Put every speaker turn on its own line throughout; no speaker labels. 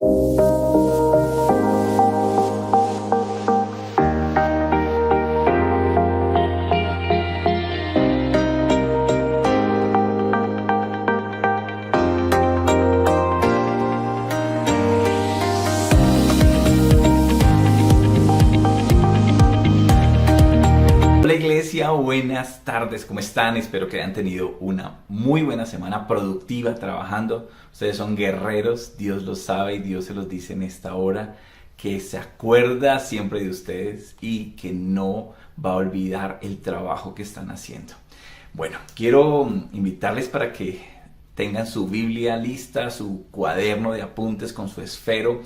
Hola iglesia, buenas tardes, ¿cómo están? Espero que hayan tenido una muy buena semana productiva trabajando. Ustedes son guerreros, Dios lo sabe y Dios se los dice en esta hora, que se acuerda siempre de ustedes y que no va a olvidar el trabajo que están haciendo. Bueno, quiero invitarles para que tengan su Biblia lista, su cuaderno de apuntes con su esfero.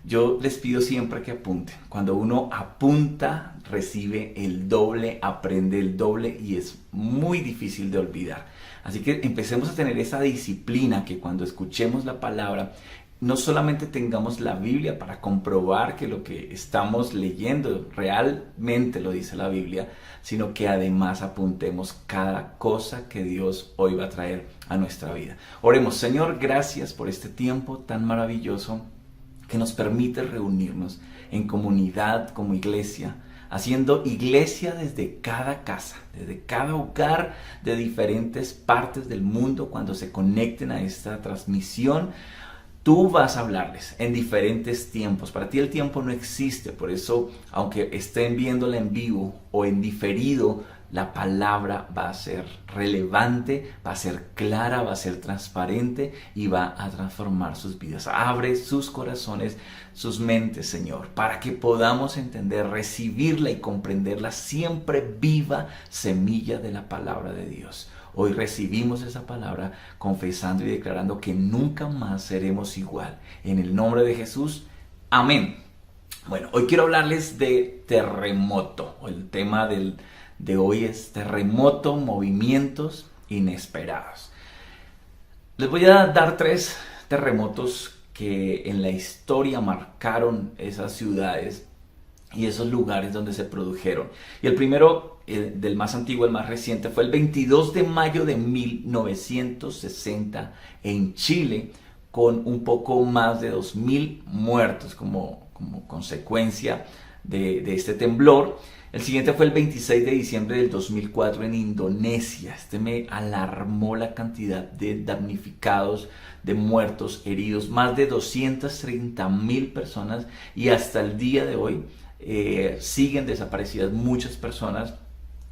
Yo les pido siempre que apunten. Cuando uno apunta, recibe el doble, aprende el doble y es muy difícil de olvidar. Así que empecemos a tener esa disciplina que cuando escuchemos la palabra, no solamente tengamos la Biblia para comprobar que lo que estamos leyendo realmente lo dice la Biblia, sino que además apuntemos cada cosa que Dios hoy va a traer a nuestra vida. Oremos. Señor, gracias por este tiempo tan maravilloso que nos permite reunirnos en comunidad como iglesia, haciendo iglesia desde cada casa, desde cada hogar de diferentes partes del mundo. Cuando se conecten a esta transmisión, tú vas a hablarles en diferentes tiempos. Para ti el tiempo no existe, por eso aunque estén viéndola en vivo o en diferido, la palabra va a ser relevante, va a ser clara, va a ser transparente y va a transformar sus vidas. Abre sus corazones, sus mentes, Señor, para que podamos entender, recibirla y comprenderla siempre viva semilla de la palabra de Dios. Hoy recibimos esa palabra confesando y declarando que nunca más seremos igual. En el nombre de Jesús, amén. Bueno, hoy quiero hablarles de terremoto. El tema de hoy es terremoto, movimientos inesperados. Les voy a dar 3 terremotos que en la historia marcaron esas ciudades y esos lugares donde se produjeron. Y el primero, del más antiguo, el más reciente, fue el 22 de mayo de 1960 en Chile, con un poco más de 2.000 muertos como consecuencia de este temblor. El siguiente fue el 26 de diciembre del 2004 en Indonesia. Este me alarmó la cantidad de damnificados, de muertos, heridos, más de 230.000 personas, y hasta el día de hoy siguen desaparecidas muchas personas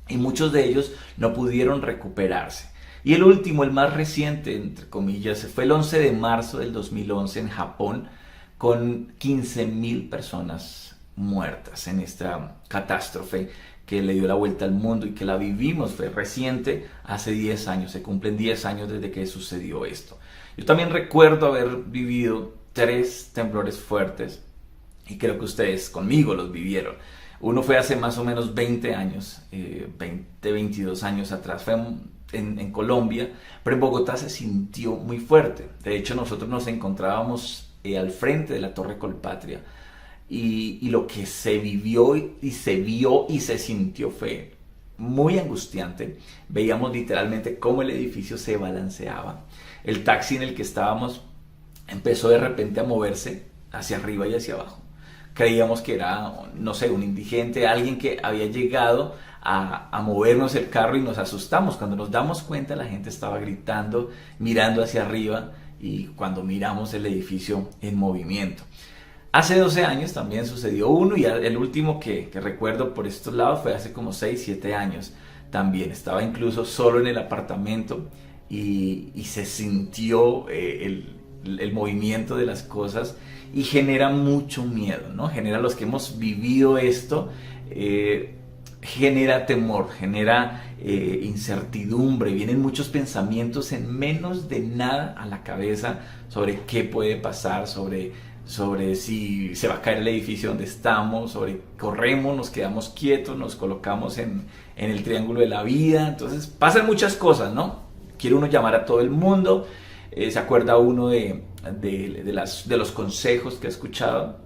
y muchos de ellos no pudieron recuperarse. Y el último, el más reciente, entre comillas, fue el 11 de marzo del 2011 en Japón, con 15.000 personas muertas en esta catástrofe que le dio la vuelta al mundo y que la vivimos. Fue reciente, hace 10 años, se cumplen 10 años desde que sucedió esto. Yo también recuerdo haber vivido 3 temblores fuertes y creo que ustedes conmigo los vivieron. Uno fue hace más o menos 20 años, 22 años atrás, fue en Colombia, pero en Bogotá se sintió muy fuerte. De hecho, nosotros nos encontrábamos al frente de la Torre Colpatria y lo que se vivió y se vio y se sintió fue muy angustiante. Veíamos literalmente cómo el edificio se balanceaba. El taxi en el que estábamos empezó de repente a moverse hacia arriba y hacia abajo. Creíamos que era, no sé, un indigente, alguien que había llegado a movernos el carro, y nos asustamos. Cuando nos damos cuenta, la gente estaba gritando, mirando hacia arriba, y cuando miramos el edificio en movimiento. Hace 12 años también sucedió uno, y el último que recuerdo por estos lados fue hace como 6, 7 años. También estaba incluso solo en el apartamento y se sintió el movimiento de las cosas, y genera mucho miedo, ¿no? Genera, los que hemos vivido esto, genera temor, genera incertidumbre, vienen muchos pensamientos en menos de nada a la cabeza sobre qué puede pasar, sobre si se va a caer el edificio donde estamos, sobre corremos, nos quedamos quietos, nos colocamos en el triángulo de la vida. Entonces pasan muchas cosas, ¿no? Quiere uno llamar a todo el mundo, se acuerda uno de los consejos que ha escuchado,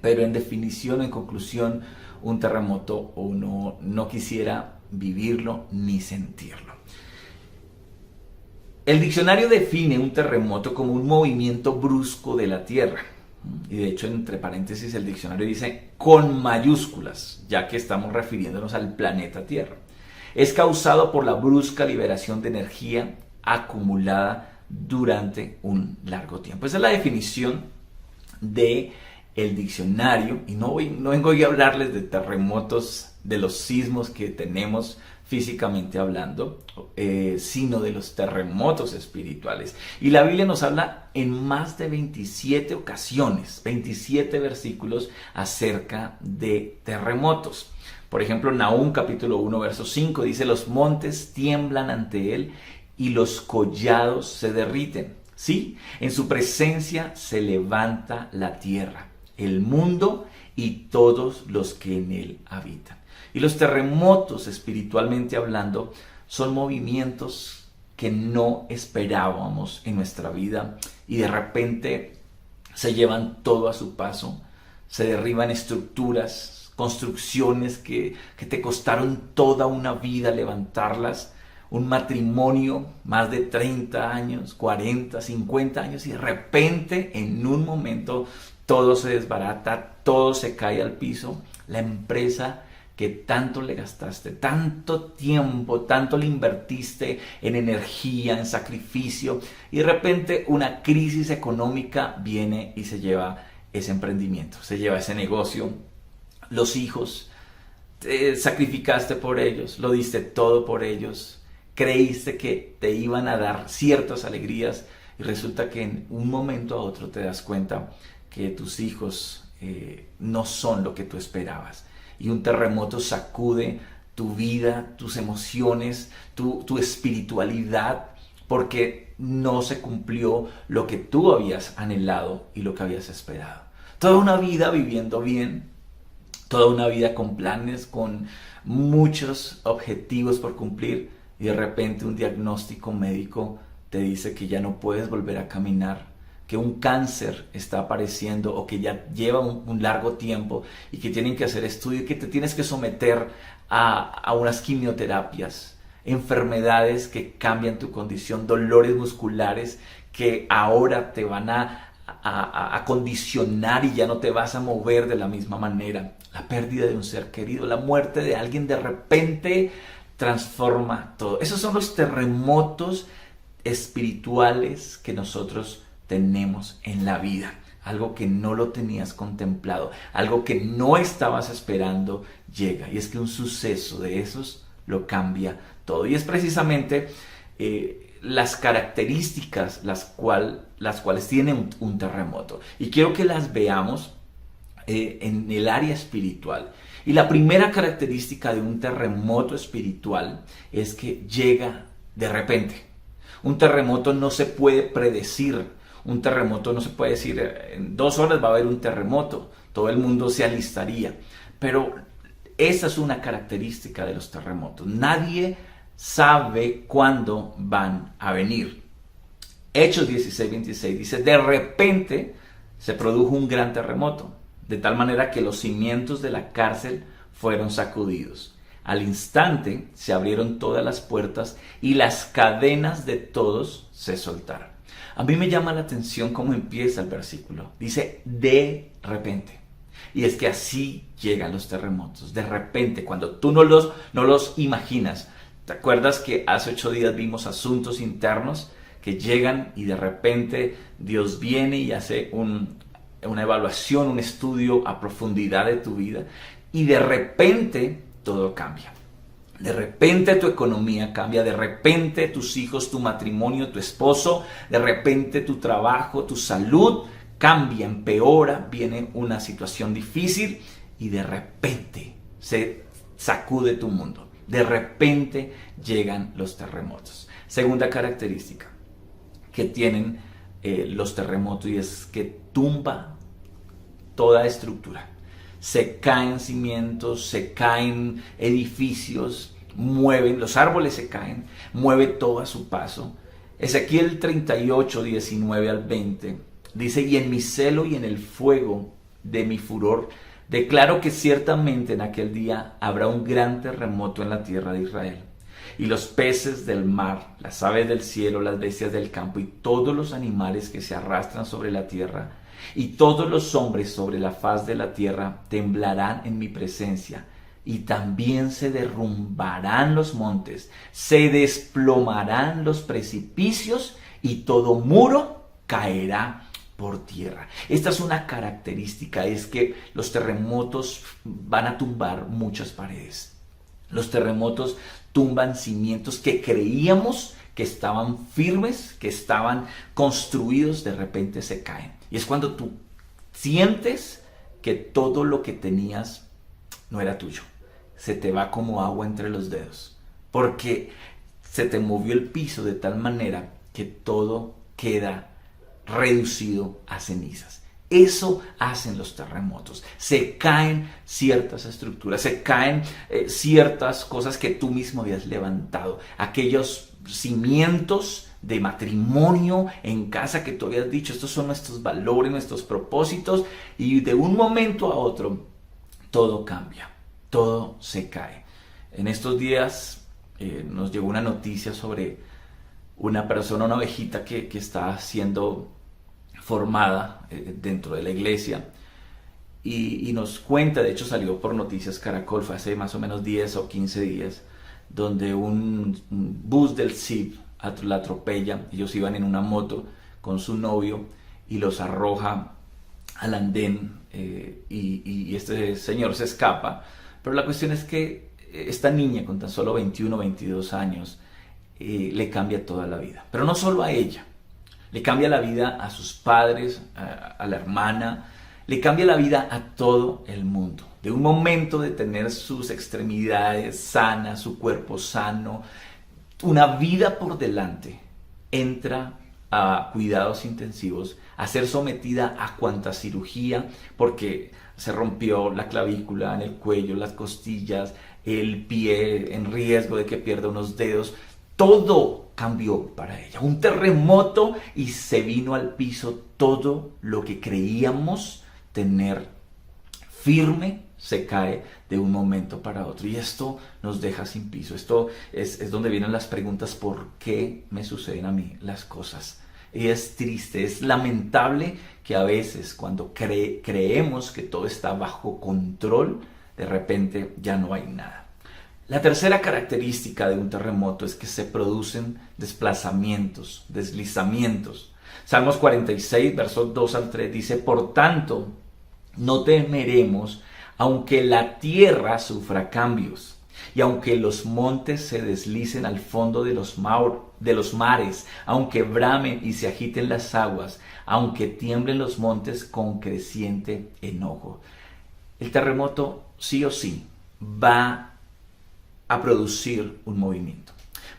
pero en definición, en conclusión, un terremoto uno no quisiera vivirlo ni sentirlo. El diccionario define un terremoto como un movimiento brusco de la tierra, Y de hecho, entre paréntesis, el diccionario dice con mayúsculas, ya que estamos refiriéndonos al planeta Tierra. Es causado por la brusca liberación de energía acumulada durante un largo tiempo. Esa es la definición de el diccionario, y no vengo hoy a hablarles de terremotos, de los sismos que tenemos físicamente hablando, sino de los terremotos espirituales. Y la Biblia nos habla en más de 27 ocasiones, 27 versículos acerca de terremotos. Por ejemplo, Nahum capítulo 1, verso 5 dice: los montes tiemblan ante él y los collados se derriten. Sí, en su presencia se levanta la tierra, el mundo y todos los que en él habitan. Y los terremotos, espiritualmente hablando, son movimientos que no esperábamos en nuestra vida y de repente se llevan todo a su paso, se derriban estructuras, construcciones que te costaron toda una vida levantarlas, un matrimonio, más de 30 años, 40, 50 años, y de repente, en un momento, todo se desbarata, todo se cae al piso. La empresa que tanto le gastaste, tanto tiempo, tanto le invertiste en energía, en sacrificio, y de repente una crisis económica viene y se lleva ese emprendimiento, se lleva ese negocio, los hijos, te sacrificaste por ellos, lo diste todo por ellos, creíste que te iban a dar ciertas alegrías y resulta que en un momento a otro te das cuenta que tus hijos no son lo que tú esperabas. Y un terremoto sacude tu vida, tus emociones, tu espiritualidad, porque no se cumplió lo que tú habías anhelado y lo que habías esperado. Toda una vida viviendo bien, toda una vida con planes, con muchos objetivos por cumplir, y de repente un diagnóstico médico te dice que ya no puedes volver a caminar, que un cáncer está apareciendo o que ya lleva un largo tiempo y que tienen que hacer estudio y que te tienes que someter a unas quimioterapias, enfermedades que cambian tu condición, dolores musculares que ahora te van a condicionar y ya no te vas a mover de la misma manera, la pérdida de un ser querido, la muerte de alguien de repente transforma todo. Esos son los terremotos espirituales que nosotros tenemos en la vida. Algo que no lo tenías contemplado, algo que no estabas esperando, llega. Y es que un suceso de esos lo cambia todo. Y es precisamente las características las cuales tiene un terremoto. Y quiero que las veamos en el área espiritual. Y la primera característica de un terremoto espiritual es que llega de repente. Un terremoto no se puede predecir. Un terremoto no se puede decir en 2 horas va a haber un terremoto. Todo el mundo se alistaría. Pero esa es una característica de los terremotos. Nadie sabe cuándo van a venir. Hechos 16:26 dice: de repente se produjo un gran terremoto, de tal manera que los cimientos de la cárcel fueron sacudidos. Al instante se abrieron todas las puertas y las cadenas de todos se soltaron. A mí me llama la atención cómo empieza el versículo. Dice de repente. Y es que así llegan los terremotos. De repente, cuando tú no los imaginas. ¿Te acuerdas que hace 8 días vimos asuntos internos que llegan y de repente Dios viene y hace una evaluación, un estudio a profundidad de tu vida y de repente todo cambia? De repente tu economía cambia, de repente tus hijos, tu matrimonio, tu esposo, de repente tu trabajo, tu salud cambia, empeora, viene una situación difícil y de repente se sacude tu mundo. De repente llegan los terremotos. Segunda característica que tienen los terremotos y es que tumba toda estructura. Se caen cimientos, se caen edificios, los árboles se caen, mueve todo a su paso. Ezequiel 38, 19 al 20 dice: y en mi celo y en el fuego de mi furor declaro que ciertamente en aquel día habrá un gran terremoto en la tierra de Israel. Y los peces del mar, las aves del cielo, las bestias del campo y todos los animales que se arrastran sobre la tierra y todos los hombres sobre la faz de la tierra temblarán en mi presencia, y también se derrumbarán los montes, se desplomarán los precipicios, y todo muro caerá por tierra. Esta es una característica, es que los terremotos van a tumbar muchas paredes. Los terremotos tumban cimientos que creíamos que estaban firmes, que estaban construidos, de repente se caen. Y es cuando tú sientes que todo lo que tenías no era tuyo. Se te va como agua entre los dedos, porque se te movió el piso de tal manera que todo queda reducido a cenizas. Eso hacen los terremotos. Se caen ciertas estructuras, se caen ciertas cosas que tú mismo habías levantado. Aquellos cimientos de matrimonio en casa que tú habías dicho, estos son nuestros valores, nuestros propósitos, y de un momento a otro todo cambia, todo se cae. En estos días nos llegó una noticia sobre una persona, una ovejita que está siendo formada dentro de la iglesia, y nos cuenta, de hecho salió por Noticias Caracol, fue hace más o menos 10 o 15 días, donde un bus del CIP la atropella. Ellos iban en una moto con su novio y los arroja al andén, y este señor se escapa, pero la cuestión es que esta niña con tan solo 21 o 22 años le cambia toda la vida, pero no solo a ella, le cambia la vida a sus padres, a la hermana, le cambia la vida a todo el mundo. De un momento de tener sus extremidades sanas, su cuerpo sano, una vida por delante, entra a cuidados intensivos, a ser sometida a cuanta cirugía, porque se rompió la clavícula en el cuello, las costillas, el pie en riesgo de que pierda unos dedos. Todo cambió para ella. Un terremoto y se vino al piso todo lo que creíamos tener firme, se cae de un momento para otro. Y esto nos deja sin piso. Esto es donde vienen las preguntas: ¿por qué me suceden a mí las cosas? Y es triste, es lamentable que a veces cuando creemos que todo está bajo control, de repente ya no hay nada. La tercera característica de un terremoto es que se producen desplazamientos, deslizamientos. Salmos 46, versos 2 al 3 dice: por tanto, no temeremos, aunque la tierra sufra cambios, y aunque los montes se deslicen al fondo de los mares, aunque bramen y se agiten las aguas, aunque tiemblen los montes con creciente enojo. El terremoto sí o sí va a producir un movimiento,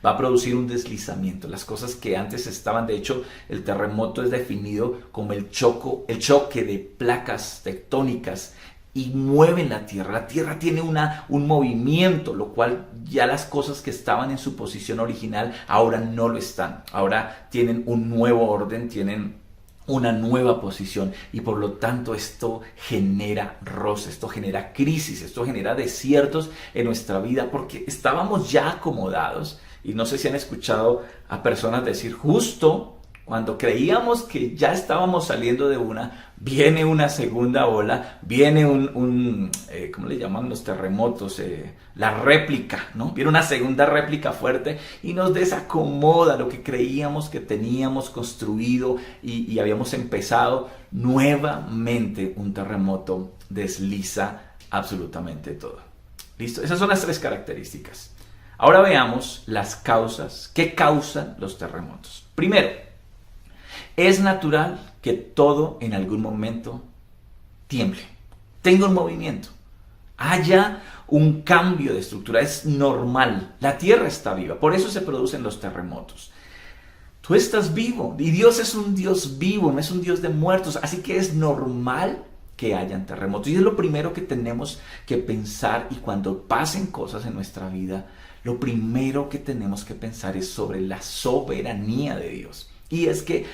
va a producir un deslizamiento. Las cosas que antes estaban, de hecho, el terremoto es definido como el choque de placas tectónicas y mueven la tierra. La tierra tiene un movimiento, lo cual ya las cosas que estaban en su posición original ahora no lo están. Ahora tienen un nuevo orden, tienen una nueva posición, y por lo tanto esto genera roce, esto genera crisis, esto genera desiertos en nuestra vida, porque estábamos ya acomodados. Y no sé si han escuchado a personas decir, justo cuando creíamos que ya estábamos saliendo de una, viene una segunda ola, viene ¿cómo le llaman los terremotos? La réplica, ¿no? Viene una segunda réplica fuerte y nos desacomoda lo que creíamos que teníamos construido y habíamos empezado. Nuevamente un terremoto desliza absolutamente todo. ¿Listo? Esas son las tres características. Ahora veamos las causas. ¿Qué causan los terremotos? Primero, es natural que todo en algún momento tiemble, tenga un movimiento, haya un cambio de estructura. Es normal, la tierra está viva, por eso se producen los terremotos. Tú estás vivo y Dios es un Dios vivo, no es un Dios de muertos, así que es normal que hayan terremotos. Y es lo primero que tenemos que pensar, y cuando pasen cosas en nuestra vida, lo primero que tenemos que pensar es sobre la soberanía de Dios. Y es que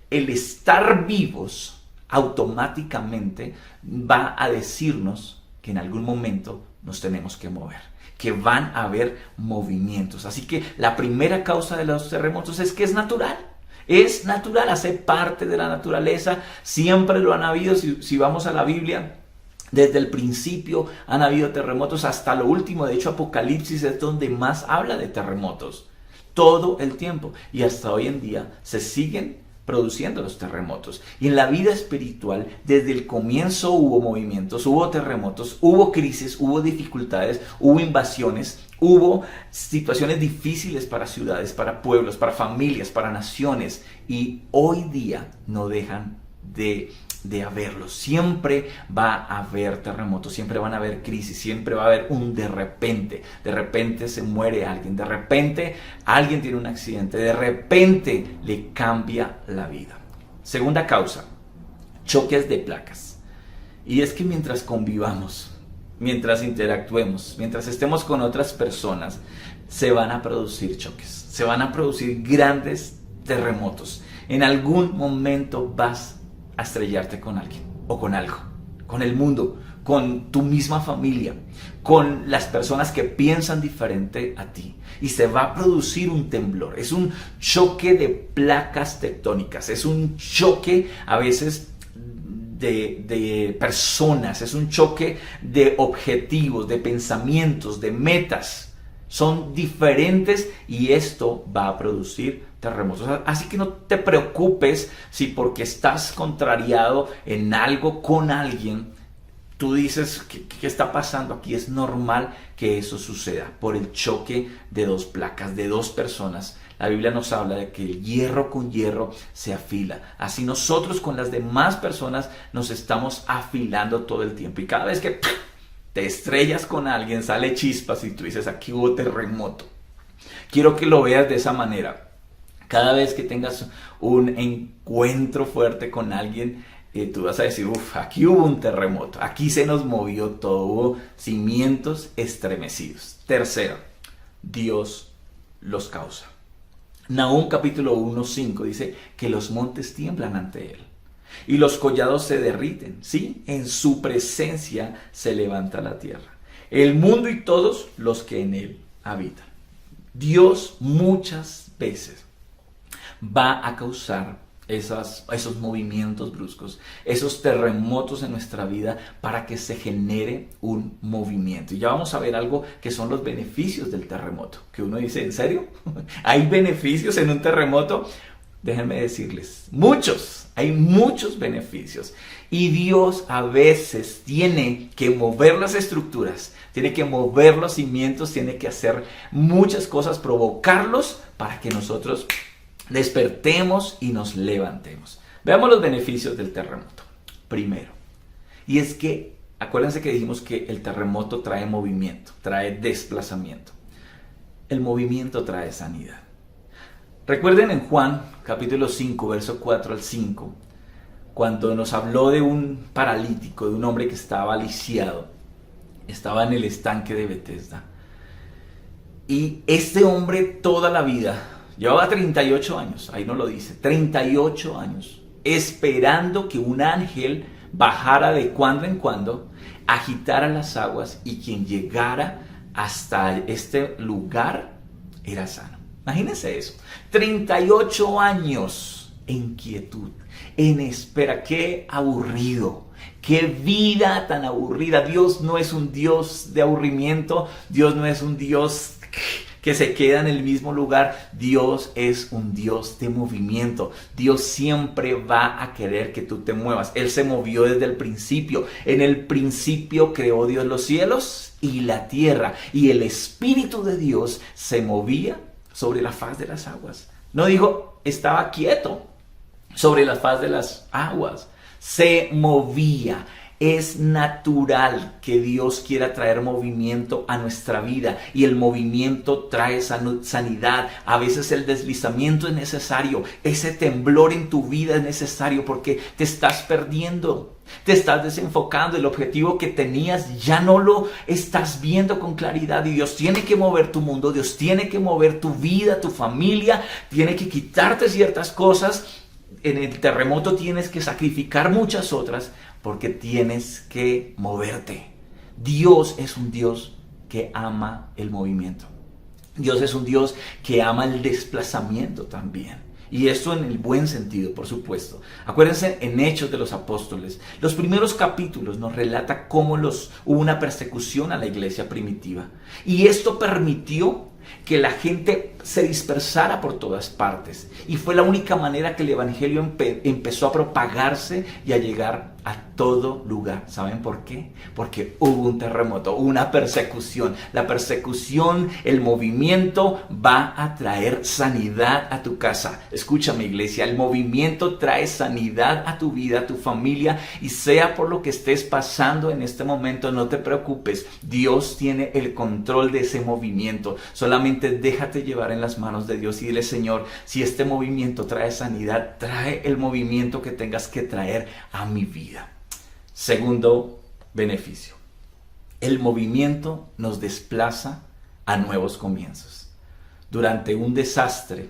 el estar vivos automáticamente va a decirnos que en algún momento nos tenemos que mover, que van a haber movimientos. Así que la primera causa de los terremotos es que es natural. Es natural, hace parte de la naturaleza, siempre lo han habido. Si vamos a la Biblia, desde el principio han habido terremotos hasta lo último. De hecho, Apocalipsis es donde más habla de terremotos, todo el tiempo. Y hasta hoy en día se siguen produciendo los terremotos. Y en la vida espiritual, desde el comienzo hubo movimientos, hubo terremotos, hubo crisis, hubo dificultades, hubo invasiones, hubo situaciones difíciles para ciudades, para pueblos, para familias, para naciones. Y hoy día no dejan de haberlos. Siempre va a haber terremotos, siempre van a haber crisis, siempre va a haber un de repente. De repente se muere alguien, de repente alguien tiene un accidente, de repente le cambia la vida. Segunda causa, choques de placas. Y es que mientras convivamos, mientras interactuemos, mientras estemos con otras personas, se van a producir choques, se van a producir grandes terremotos. En algún momento vas a estrellarte con alguien o con algo, con el mundo, con tu misma familia, con las personas que piensan diferente a ti, y se va a producir un temblor. Es un choque de placas tectónicas, es un choque a veces de personas, es un choque de objetivos, de pensamientos, de metas. Son diferentes y esto va a producir terremotos. Así que no te preocupes si porque estás contrariado en algo con alguien, tú dices, ¿qué está pasando aquí? Es normal que eso suceda por el choque de dos placas, de dos personas. La Biblia nos habla de que el hierro con hierro se afila. Así nosotros con las demás personas nos estamos afilando todo el tiempo. Y cada vez que te estrellas con alguien, sale chispas y tú dices, aquí hubo terremoto. Quiero que lo veas de esa manera. Cada vez que tengas un encuentro fuerte con alguien, tú vas a decir, aquí hubo un terremoto, aquí se nos movió todo, hubo cimientos estremecidos. Tercero, Dios los causa. Nahum capítulo 1:5 dice que los montes tiemblan ante él y los collados se derriten, ¿sí? En su presencia se levanta la tierra, el mundo y todos los que en él habitan. Dios muchas veces va a causar esos movimientos bruscos, esos terremotos en nuestra vida para que se genere un movimiento. Y ya vamos a ver algo que son los beneficios del terremoto, que uno dice, ¿en serio? ¿Hay beneficios en un terremoto? Déjenme decirles, hay muchos beneficios. Y Dios a veces tiene que mover las estructuras, tiene que mover los cimientos, tiene que hacer muchas cosas, provocarlos para que nosotros despertemos y nos levantemos. Veamos los beneficios del terremoto. Primero, y es que, acuérdense que dijimos que el terremoto trae movimiento, trae desplazamiento. El movimiento trae sanidad. Recuerden en Juan capítulo 5, verso 4 al 5, cuando nos habló de un paralítico, de un hombre que estaba lisiado, estaba en el estanque de Betesda. Y este hombre toda la vida llevaba 38 años, ahí no lo dice, 38 años, esperando que un ángel bajara de cuando en cuando, agitara las aguas y quien llegara hasta este lugar era sano. Imagínense eso, 38 años en quietud, en espera. Qué aburrido, qué vida tan aburrida. Dios no es un Dios de aburrimiento, Dios no es un Dios que se queda en el mismo lugar. Dios es un Dios de movimiento. Dios siempre va a querer que tú te muevas. Él se movió desde el principio. En el principio creó Dios los cielos y la tierra. Y el Espíritu de Dios se movía sobre la faz de las aguas. No dijo, estaba quieto sobre la faz de las aguas. Se movía. Es natural que Dios quiera traer movimiento a nuestra vida y el movimiento trae sanidad. A veces el deslizamiento es necesario, ese temblor en tu vida es necesario porque te estás perdiendo, te estás desenfocando, el objetivo que tenías ya no lo estás viendo con claridad y Dios tiene que mover tu mundo, Dios tiene que mover tu vida, tu familia, tiene que quitarte ciertas cosas. En el terremoto tienes que sacrificar muchas otras porque tienes que moverte. Dios es un Dios que ama el movimiento. Dios es un Dios que ama el desplazamiento también. Y esto en el buen sentido, por supuesto. Acuérdense en Hechos de los Apóstoles. Los primeros capítulos nos relata cómo hubo una persecución a la iglesia primitiva. Y esto permitió que la gente se dispersara por todas partes. Y fue la única manera que el evangelio empezó a propagarse y a llegar a todo lugar. ¿Saben por qué? Porque hubo un terremoto, una persecución. La persecución, el movimiento va a traer sanidad a tu casa. Escúchame, iglesia, el movimiento trae sanidad a tu vida, a tu familia, y sea por lo que estés pasando en este momento, no te preocupes. Dios tiene el control de ese movimiento. Solamente déjate llevar en las manos de Dios y dile: Señor, si este movimiento trae sanidad, trae el movimiento que tengas que traer a mi vida. Segundo beneficio: el movimiento nos desplaza a nuevos comienzos. Durante un desastre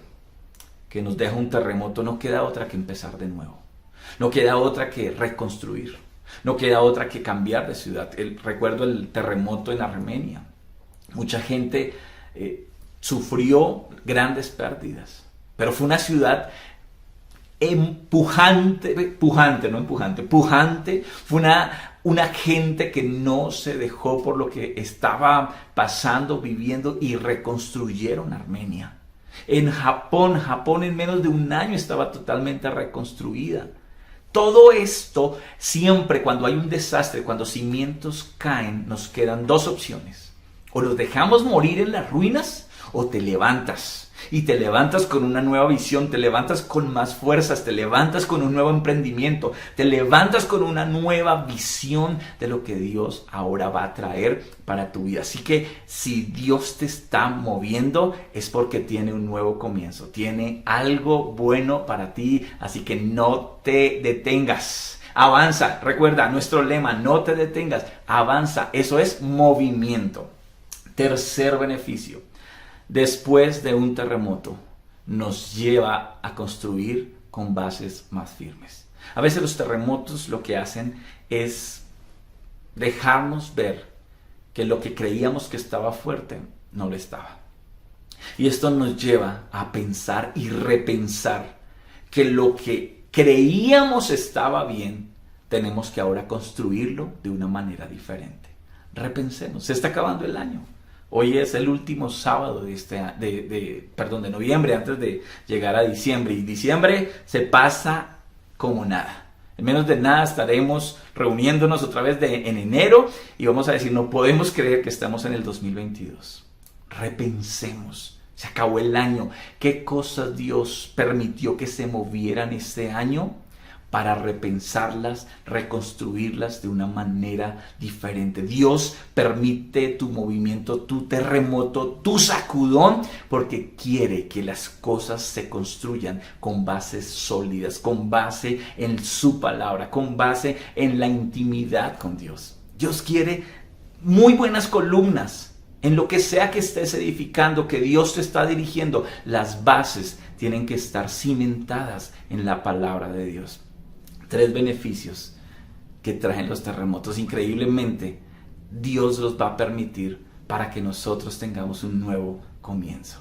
que nos deja un terremoto, no queda otra que empezar de nuevo. No queda otra que reconstruir. No queda otra que cambiar de ciudad. Recuerdo el terremoto en Armenia. Mucha gente sufrió grandes pérdidas, pero fue una ciudad pujante. Fue una gente que no se dejó por lo que estaba pasando, viviendo, y reconstruyeron Armenia. En Japón en menos de un año estaba totalmente reconstruida. Todo esto, siempre cuando hay un desastre, cuando cimientos caen, nos quedan dos opciones: o los dejamos morir en las ruinas, o te levantas. Y te levantas con una nueva visión, te levantas con más fuerzas, te levantas con un nuevo emprendimiento, te levantas con una nueva visión de lo que Dios ahora va a traer para tu vida. Así que si Dios te está moviendo, es porque tiene un nuevo comienzo, tiene algo bueno para ti, así que no te detengas. Avanza. Recuerda nuestro lema: no te detengas, avanza. Eso es movimiento. Tercer beneficio: después de un terremoto, nos lleva a construir con bases más firmes. A veces los terremotos lo que hacen es dejarnos ver que lo que creíamos que estaba fuerte no lo estaba. Y esto nos lleva a pensar y repensar que lo que creíamos estaba bien, tenemos que ahora construirlo de una manera diferente. Repensemos. Se está acabando el año. Hoy es el último sábado de noviembre, antes de llegar a diciembre. Y diciembre se pasa como nada. En menos de nada estaremos reuniéndonos otra vez en enero y vamos a decir: no podemos creer que estamos en el 2022. Repensemos. Se acabó el año. ¿Qué cosas Dios permitió que se movieran este año para repensarlas, reconstruirlas de una manera diferente? Dios permite tu movimiento, tu terremoto, tu sacudón, porque quiere que las cosas se construyan con bases sólidas, con base en su palabra, con base en la intimidad con Dios. Dios quiere muy buenas columnas. En lo que sea que estés edificando, que Dios te está dirigiendo, las bases tienen que estar cimentadas en la palabra de Dios. 3 beneficios que traen los terremotos. Increíblemente, Dios los va a permitir para que nosotros tengamos un nuevo comienzo.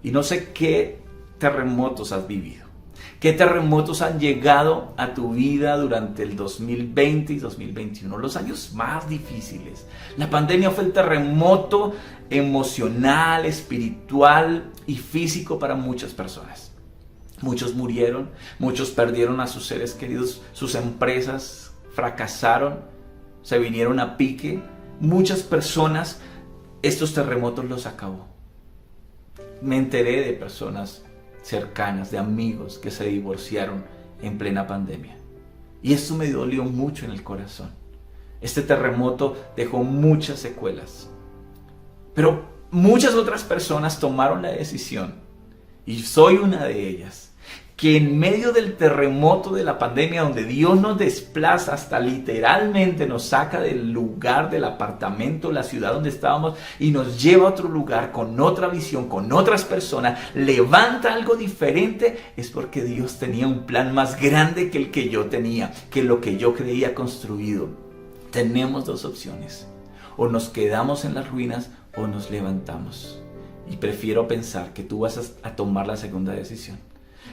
Y no sé qué terremotos has vivido. ¿Qué terremotos han llegado a tu vida durante el 2020 y 2021? Los años más difíciles. La pandemia fue el terremoto emocional, espiritual y físico para muchas personas. Muchos murieron, muchos perdieron a sus seres queridos, sus empresas fracasaron, se vinieron a pique. Muchas personas, estos terremotos los acabó. Me enteré de personas cercanas, de amigos que se divorciaron en plena pandemia. Y esto me dolió mucho en el corazón. Este terremoto dejó muchas secuelas. Pero muchas otras personas tomaron la decisión, y soy una de ellas, que en medio del terremoto de la pandemia, donde Dios nos desplaza, hasta literalmente nos saca del lugar, del apartamento, la ciudad donde estábamos, y nos lleva a otro lugar con otra visión, con otras personas, levanta algo diferente, es porque Dios tenía un plan más grande que el que yo tenía, que lo que yo creía construido. Tenemos 2 opciones: o nos quedamos en las ruinas o nos levantamos. Y prefiero pensar que tú vas a tomar la segunda decisión.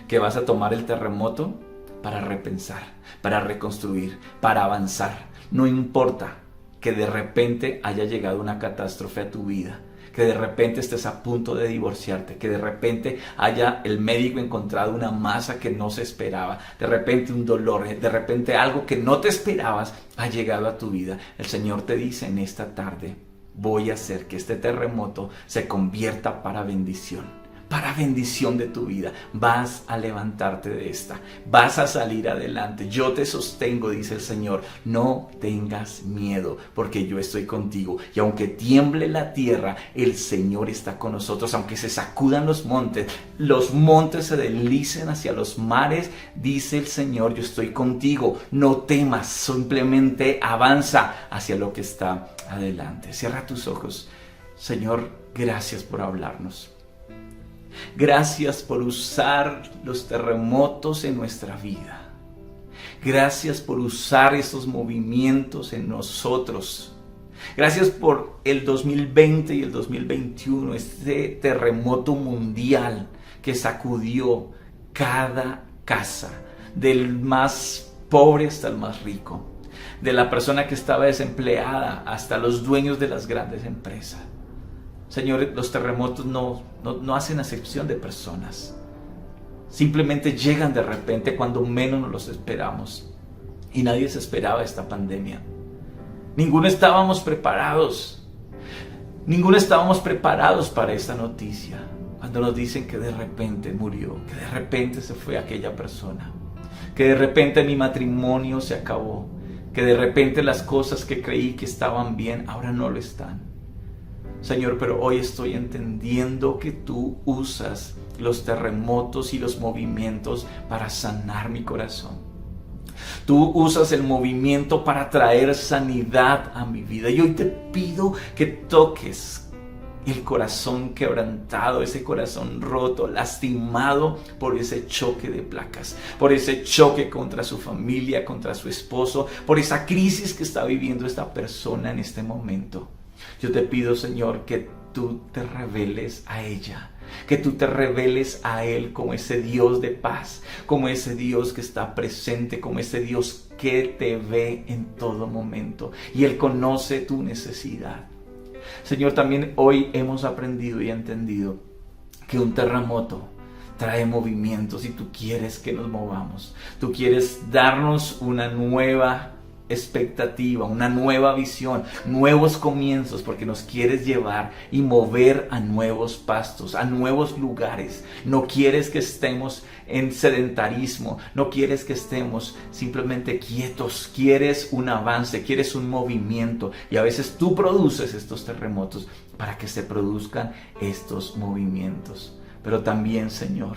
que vas a tomar el terremoto para repensar, para reconstruir, para avanzar. No importa que de repente haya llegado una catástrofe a tu vida, que de repente estés a punto de divorciarte, que de repente haya el médico encontrado una masa que no se esperaba, de repente un dolor, de repente algo que no te esperabas ha llegado a tu vida. El Señor te dice en esta tarde: voy a hacer que este terremoto se convierta para bendición de tu vida. Vas a levantarte de esta, vas a salir adelante. Yo te sostengo, dice el Señor. No tengas miedo, porque yo estoy contigo. Y aunque tiemble la tierra, el Señor está con nosotros. Aunque se sacudan los montes se deslicen hacia los mares, dice el Señor, yo estoy contigo. No temas, simplemente avanza hacia lo que está adelante. Cierra tus ojos. Señor, gracias por hablarnos. Gracias por usar los terremotos en nuestra vida. Gracias por usar esos movimientos en nosotros. Gracias por el 2020 y el 2021, este terremoto mundial que sacudió cada casa, del más pobre hasta el más rico, de la persona que estaba desempleada hasta los dueños de las grandes empresas. Señor, los terremotos no hacen acepción de personas. Simplemente llegan de repente cuando menos nos los esperamos. Y nadie se esperaba esta pandemia. Ninguno estábamos preparados. Ninguno estábamos preparados para esta noticia. Cuando nos dicen que de repente murió, que de repente se fue aquella persona, que de repente mi matrimonio se acabó, que de repente las cosas que creí que estaban bien ahora no lo están. Señor, pero hoy estoy entendiendo que tú usas los terremotos y los movimientos para sanar mi corazón. Tú usas el movimiento para traer sanidad a mi vida. Y hoy te pido que toques el corazón quebrantado, ese corazón roto, lastimado por ese choque de placas, por ese choque contra su familia, contra su esposo, por esa crisis que está viviendo esta persona en este momento. Yo te pido, Señor, que tú te reveles a ella, que tú te reveles a él como ese Dios de paz, como ese Dios que está presente, como ese Dios que te ve en todo momento y él conoce tu necesidad. Señor, también hoy hemos aprendido y entendido que un terremoto trae movimientos y tú quieres que nos movamos. Tú quieres darnos una nueva expectativa, una nueva visión, nuevos comienzos, porque nos quieres llevar y mover a nuevos pastos, a nuevos lugares. No quieres que estemos en sedentarismo, no quieres que estemos simplemente quietos, quieres un avance, quieres un movimiento, y a veces tú produces estos terremotos para que se produzcan estos movimientos. Pero también, Señor,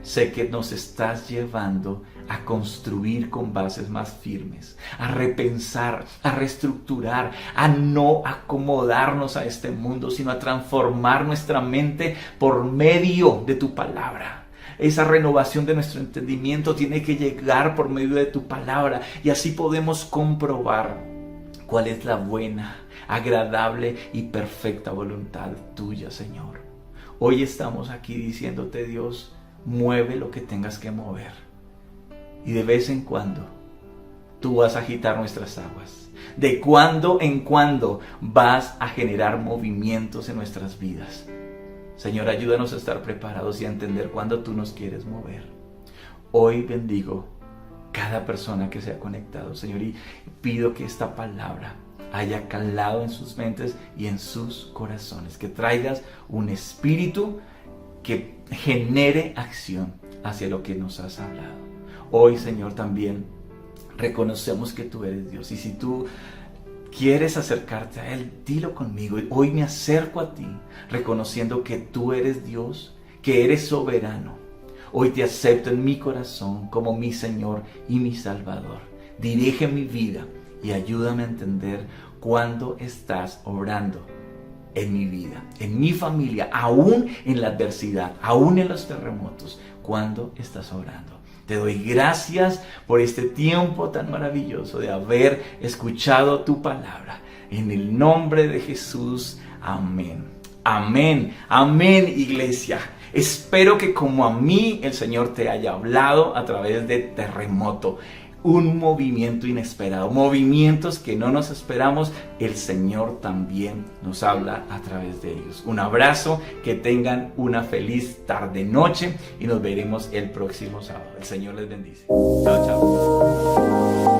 sé que nos estás llevando a construir con bases más firmes, a repensar, a reestructurar, a no acomodarnos a este mundo, sino a transformar nuestra mente por medio de tu palabra. Esa renovación de nuestro entendimiento tiene que llegar por medio de tu palabra, y así podemos comprobar cuál es la buena, agradable y perfecta voluntad tuya, Señor. Hoy estamos aquí diciéndote, Dios, mueve lo que tengas que mover. Y de vez en cuando tú vas a agitar nuestras aguas. De cuando en cuando vas a generar movimientos en nuestras vidas. Señor, ayúdanos a estar preparados y a entender cuándo tú nos quieres mover. Hoy bendigo cada persona que se ha conectado, Señor, y pido que esta palabra haya calado en sus mentes y en sus corazones. Que traigas un espíritu que genere acción hacia lo que nos has hablado. Hoy, Señor, también reconocemos que tú eres Dios. Y si tú quieres acercarte a Él, dilo conmigo. Hoy me acerco a ti, reconociendo que tú eres Dios, que eres soberano. Hoy te acepto en mi corazón como mi Señor y mi Salvador. Dirige mi vida y ayúdame a entender cuándo estás obrando en mi vida, en mi familia, aún en la adversidad, aún en los terremotos, cuándo estás obrando. Te doy gracias por este tiempo tan maravilloso de haber escuchado tu palabra. En el nombre de Jesús, amén. Amén, amén, iglesia. Espero que como a mí el Señor te haya hablado a través de terremoto, un movimiento inesperado, movimientos que no nos esperamos, el Señor también nos habla a través de ellos. Un abrazo, que tengan una feliz tarde-noche y nos veremos el próximo sábado. El Señor les bendice. Chao, chao.